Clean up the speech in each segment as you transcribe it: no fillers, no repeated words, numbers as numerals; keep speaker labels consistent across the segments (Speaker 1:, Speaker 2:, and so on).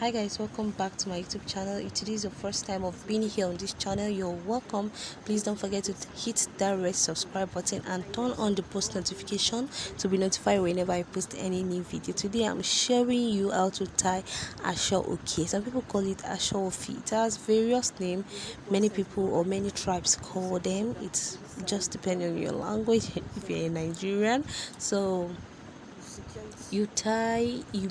Speaker 1: Hi guys, welcome back to my YouTube channel. If today is your first time of being here on this channel, you're welcome. Please don't forget to hit that red subscribe button and turn on the post notification to be notified whenever I post any new video. Today I'm showing you how to tie Aso Oke. Some people call it Aso Ofi. It has various names. Many people or many tribes call them. It's just depending on your language if you're a Nigerian. So you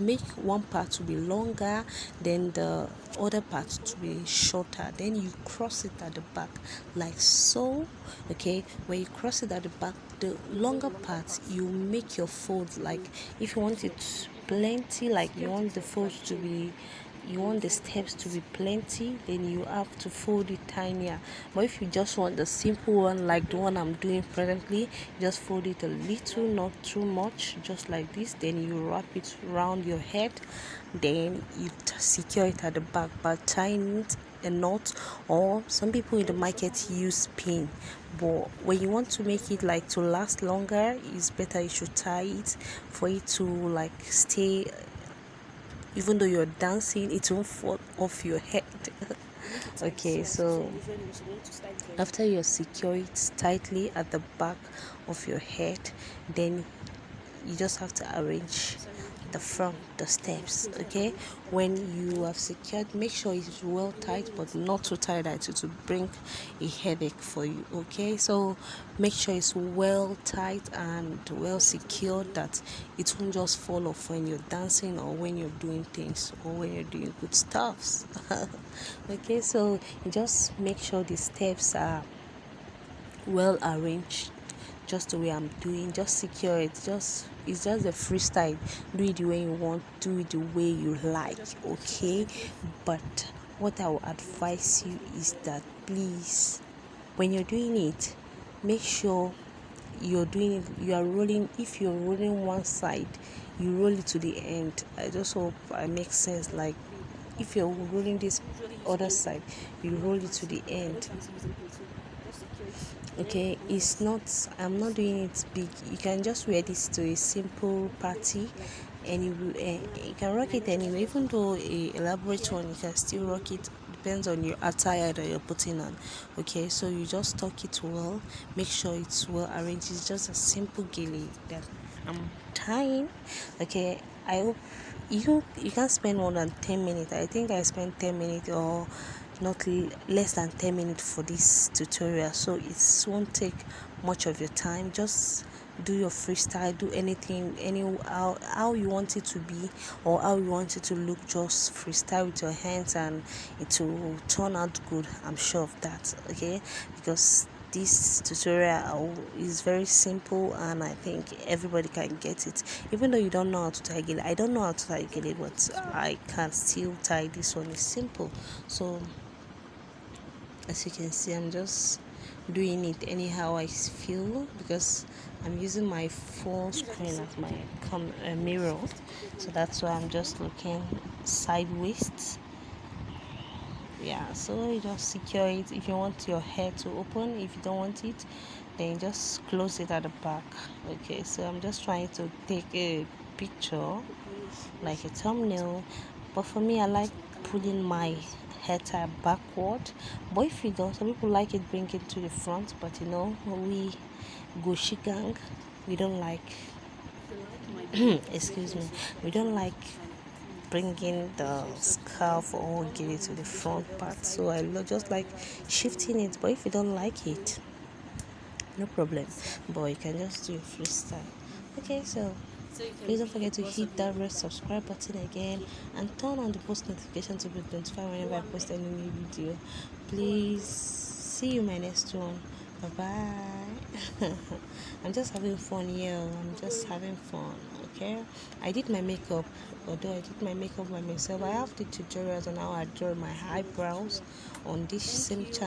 Speaker 1: make one part to be longer, then the other part to be shorter, then you cross it at the back like so. Okay, when you cross it at the back, the longer part you make your fold, like if you want it plenty, like you want the folds to be, you want the steps to be plenty, then you have to fold it tinier. But if you just want the simple one like the one I'm doing presently, just fold it a little, not too much, just like this. Then you wrap it around your head, then you secure it at the back by tying it a knot, or some people in the market use pin. But when you want to make it like to last longer, it's better you should tie it for it to like stay. Even though you're dancing, it won't fall off your head. Okay, so after you secure it tightly at the back of your head, then you just have to arrange the front, the steps. Okay, when you have secured, make sure it's well tight, but not too tight that it will bring a headache for you. Okay, so make sure it's well tight and well secured, that it won't just fall off when you're dancing or when you're doing things or when you're doing good stuffs. Okay, so just make sure the steps are well arranged, just the way I'm doing. Just secure it. It's just a freestyle. Do it the way you want, do it the way you like. Okay, but what I will advise you is that please, when you're doing it, make sure you're doing it, you are rolling. If you're rolling one side, you roll it to the end. I just hope I make sense. Like if you're rolling this other side, you roll it to the end. Okay, it's not, I'm not doing it big. You can just wear this to a simple party, and you can rock it anyway. Even though a elaborate one, you can still rock it. Depends on your attire that you're putting on. Okay, so you just tuck it well, make sure it's well arranged. It's just a simple gele that I'm tying. Okay, I hope you can spend more than 10 minutes. I think I spent 10 minutes or not less than 10 minutes for this tutorial, so it won't take much of your time. Just do your freestyle, do anything, how you want it to be or how you want it to look. Just freestyle with your hands and it will turn out good, I'm sure of that. Okay, because this tutorial is very simple and I think everybody can get it. Even though you don't know how to tie gele, I don't know how to tie gele, but I can still tie this one. Is simple. So as you can see, I'm just doing it anyhow I feel, because I'm using my phone screen as my mirror, so that's why I'm just looking sideways. Yeah, so you just secure it. If you want your hair to open, if you don't want it, then just close it at the back. Okay, so I'm just trying to take a picture like a thumbnail, but for me I like pulling my hair tie backward. But if you don't, some people like it bring it to the front, but you know, we Goshi gang, we don't like excuse me, we don't like bringing the scarf or gele to the front part, so I just like shifting it. But if you don't like it, no problem, but you can just do a freestyle. Okay, so please don't forget to hit that red subscribe button again and turn on the post notification to be notified whenever I post any new video. Please, see you in my next one. Bye bye. I'm just having fun here. I'm just having fun. Okay, I did my makeup. Although I did my makeup by myself, I have the tutorials on how I draw my eyebrows on this same channel.